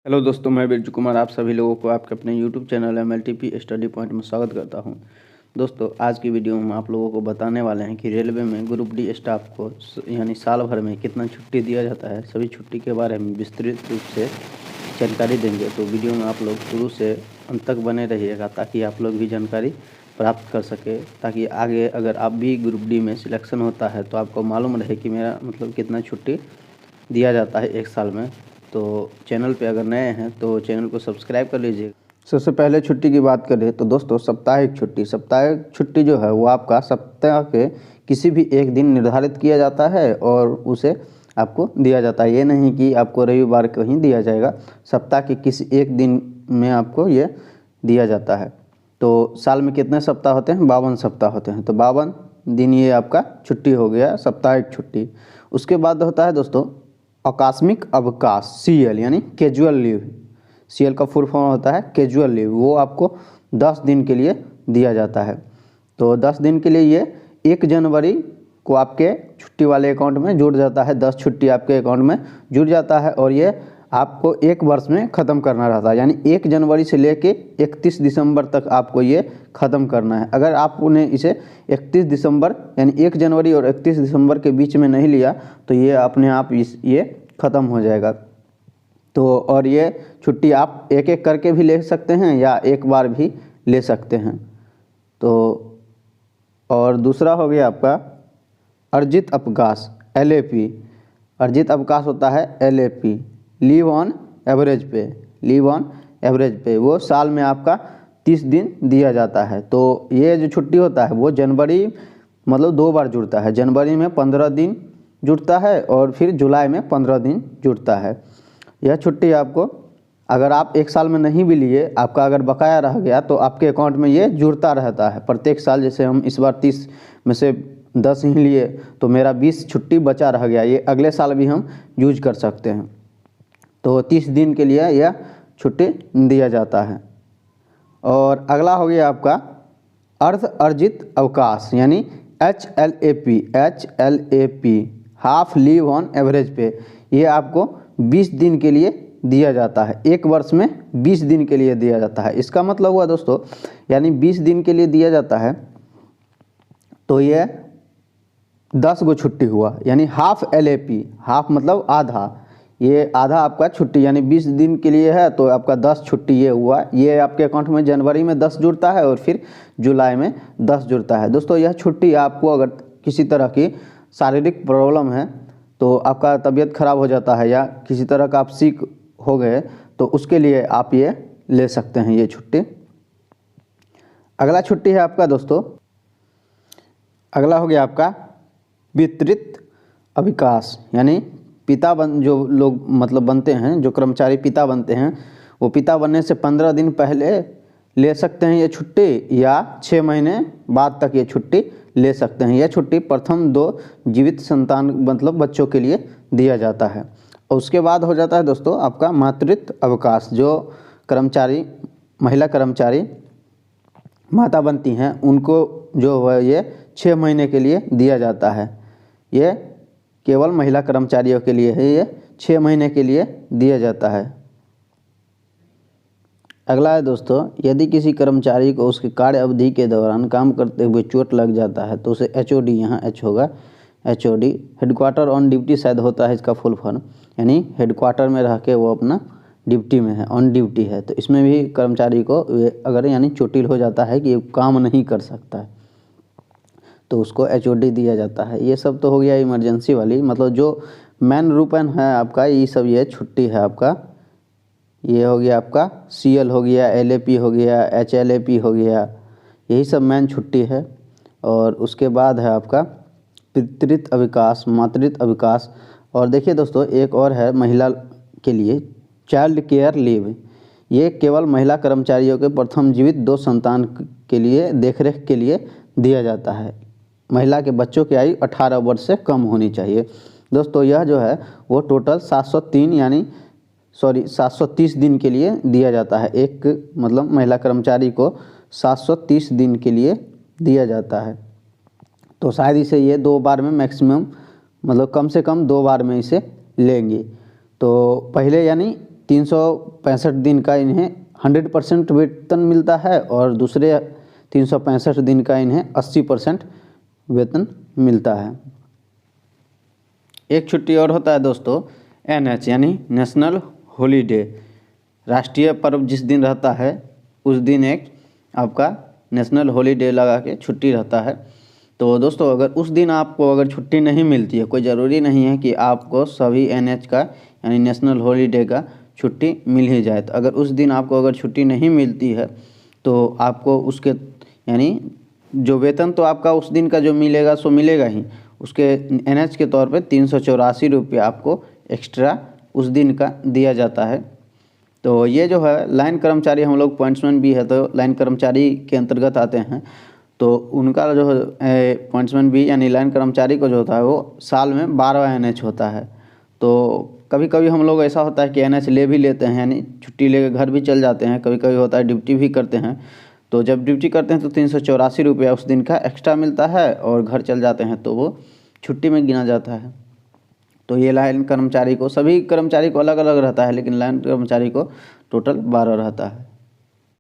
Hello दोस्तों, मैं बिरजू कुमार आप सभी लोगों को आपके अपने YouTube channel MLTP study point में स्वागत करता हूं। दोस्तों, आज की वीडियो में हम आप लोगों को बताने वाले हैं कि रेलवे में ग्रुप डी स्टाफ को यानी साल भर में कितना छुट्टी दिया जाता है। सभी छुट्टी के बारे में विस्तृत रूप से जानकारी देंगे, तो वीडियो में आप लोग शुरू से अंत तक बने रहिएगा ताकि आप लोग भी जानकारी प्राप्त कर सके, ताकि आगे अगर आप भी ग्रुप डी में सिलेक्शन होता है तो आपको मालूम रहे कि मेरा मतलब कितना छुट्टी दिया जाता है एक साल में। तो चैनल पे अगर नए हैं तो चैनल को सब्सक्राइब कर लीजिए। सबसे पहले छुट्टी की बात करें तो दोस्तों, साप्ताहिक छुट्टी जो है वो आपका सप्ताह के किसी भी एक दिन निर्धारित किया जाता है और उसे आपको दिया जाता है। ये नहीं कि आपको रविवार को ही दिया जाएगा, सप्ताह के किसी एक दिन में आपको ये दिया जाता है। तो साल में कितने सप्ताह होते हैं? 52 सप्ताह होते हैं। तो 52 दिन ये आपका छुट्टी हो गया, साप्ताहिक छुट्टी। उसके बाद होता है दोस्तों आकस्मिक अवकाश, CL यानी कैजुअल लीव। CL का फुल फॉर्म होता है कैजुअल लीव। वो आपको 10 दिन के लिए दिया जाता है। तो 10 दिन के लिए ये 1 जनवरी को आपके छुट्टी वाले अकाउंट में जुड़ जाता है। 10 छुट्टी आपके अकाउंट में जुड़ जाता है और ये आपको 1 वर्ष में ख़त्म करना रहता है। यानी 1 जनवरी से लेके 31 दिसंबर तक आपको ये ख़त्म करना है। अगर आपने इसे 31 दिसंबर यानी 1 जनवरी और 31 दिसंबर के बीच में नहीं लिया तो ये अपने आप ये ख़त्म हो जाएगा। तो और ये छुट्टी आप एक एक करके भी ले सकते हैं या एक बार भी ले सकते हैं। तो और दूसरा हो गया आपका अर्जित अवकाश, LAP। अर्जित अवकाश होता है LAP, लीव ऑन एवरेज पे। लीव ऑन एवरेज पे वो साल में आपका 30 दिन दिया जाता है। तो ये जो छुट्टी होता है वो जनवरी मतलब 2 बार जुड़ता है। जनवरी में 15 दिन जुड़ता है और फिर जुलाई में 15 दिन जुड़ता है। यह छुट्टी आपको अगर आप एक साल में नहीं भी लिए, आपका अगर बकाया रह गया तो आपके अकाउंट में ये जुड़ता रहता है प्रत्येक साल। जैसे हम इस बार 30 में से 10 ही लिए तो मेरा 20 छुट्टी बचा रह गया, ये अगले साल भी हम यूज कर सकते हैं। तो 30 दिन के लिए यह छुट्टी दिया जाता है। और अगला हो गया आपका अर्ध अर्जित अवकाश यानी HLAP, half leave on average पे। ये आपको 20 दिन के लिए दिया जाता है। एक वर्ष में 20 दिन के लिए दिया जाता है। इसका मतलब हुआ दोस्तों, यानी 20 दिन के लिए दिया जाता है तो ये 10 गो छुट्टी हुआ, यानी हाफ LAP। हाफ मतलब आधा, ये आधा आपका छुट्टी यानी 20 दिन के लिए है तो आपका 10 छुट्टी ये हुआ। ये आपके अकाउंट में जनवरी में 10 जुड़ता है और फिर जुलाई में 10 जुड़ता है। दोस्तों, यह छुट्टी आपको अगर किसी तरह की शारीरिक प्रॉब्लम है तो आपका तबीयत खराब हो जाता है या किसी तरह का आप सिक हो गए तो उसके लिए आप ये ले सकते हैं ये छुट्टी। अगला छुट्टी है आपका दोस्तों, अगला हो गया आपका वितरित अवकाश यानी जो लोग मतलब बनते हैं, जो कर्मचारी पिता बनते हैं, वो पिता बनने से 15 दिन पहले ले सकते हैं ये छुट्टी या 6 महीने बाद तक ये छुट्टी ले सकते हैं। यह छुट्टी प्रथम 2 जीवित संतान मतलब बच्चों के लिए दिया जाता है। और उसके बाद हो जाता है दोस्तों आपका मातृत्व अवकाश। जो कर्मचारी महिला कर्मचारी माता बनती हैं उनको जो है ये 6 महीने के लिए दिया जाता है। ये केवल महिला कर्मचारियों के लिए है, ये 6 महीने के लिए दिया जाता है। अगला है दोस्तों, यदि किसी कर्मचारी को उसकी कार्य अवधि के दौरान काम करते हुए चोट लग जाता है तो उसे HOD, यहाँ H होगा HOD, हेडक्वार्टर ऑन ड्यूटी शायद होता है इसका फुल फॉर्म, यानी हेडक्वार्टर में रह के वो अपना ड्यूटी में है, ऑन ड्यूटी है। तो इसमें भी कर्मचारी को अगर यानी चोटिल हो जाता है कि काम नहीं कर सकता है तो उसको HOD दिया जाता है। ये सब तो हो गया इमरजेंसी वाली, मतलब जो मेन रूपन है आपका ये सब ये छुट्टी है आपका। ये हो गया आपका CL हो गया, LAP हो गया, HLAP हो गया, यही सब मेन छुट्टी है। और उसके बाद है आपका पितृत्व अवकाश, मातृत्व अवकाश। और देखिए दोस्तों, एक और है महिला के लिए चाइल्ड केयर लीव। ये केवल महिला कर्मचारियों के प्रथम जीवित 2 संतान के लिए देखरेख के लिए दिया जाता है। महिला के बच्चों की आयु 18 वर्ष से कम होनी चाहिए। दोस्तों, यह जो है वो टोटल 730 दिन के लिए दिया जाता है। एक मतलब महिला कर्मचारी को 730 दिन के लिए दिया जाता है। तो शायद इसे ये 2 बार में मैक्सिमम मतलब कम से कम 2 बार में इसे लेंगे। तो पहले यानी 365 दिन का इन्हें 100% वेतन मिलता है और दूसरे 365 दिन का इन्हें 80% वेतन मिलता है। एक छुट्टी और होता है दोस्तों NH यानी नेशनल हॉलीडे। राष्ट्रीय पर्व जिस दिन रहता है उस दिन एक आपका नेशनल हॉलीडे लगा के छुट्टी रहता है। तो दोस्तों अगर उस दिन आपको अगर छुट्टी नहीं मिलती है, कोई ज़रूरी नहीं है कि आपको सभी NH का यानी नेशनल हॉलीडे का छुट्टी मिल ही जाए। तो अगर उस दिन आपको अगर छुट्टी नहीं मिलती है तो आपको उसके यानी जो वेतन तो आपका उस दिन का जो मिलेगा सो मिलेगा ही, उसके NH के तौर पे 384 रुपये आपको एक्स्ट्रा उस दिन का दिया जाता है। तो ये जो है लाइन कर्मचारी, हम लोग पॉइंट्समैन भी है तो लाइन कर्मचारी के अंतर्गत आते हैं। तो उनका जो है पॉइंट्समैन भी यानी लाइन कर्मचारी को जो होता है वो साल में 12 NH होता है। तो कभी कभी हम लोग ऐसा होता है कि NH ले भी लेते हैं, यानी छुट्टी लेकर घर भी चल जाते हैं। कभी कभी होता है ड्यूटी भी करते हैं। तो जब ड्यूटी करते हैं तो 384 रुपया उस दिन का एक्स्ट्रा मिलता है और घर चल जाते हैं तो वो छुट्टी में गिना जाता है। तो ये लाइन कर्मचारी को, सभी कर्मचारी को अलग अलग रहता है, लेकिन लाइन कर्मचारी को टोटल 12 रहता है।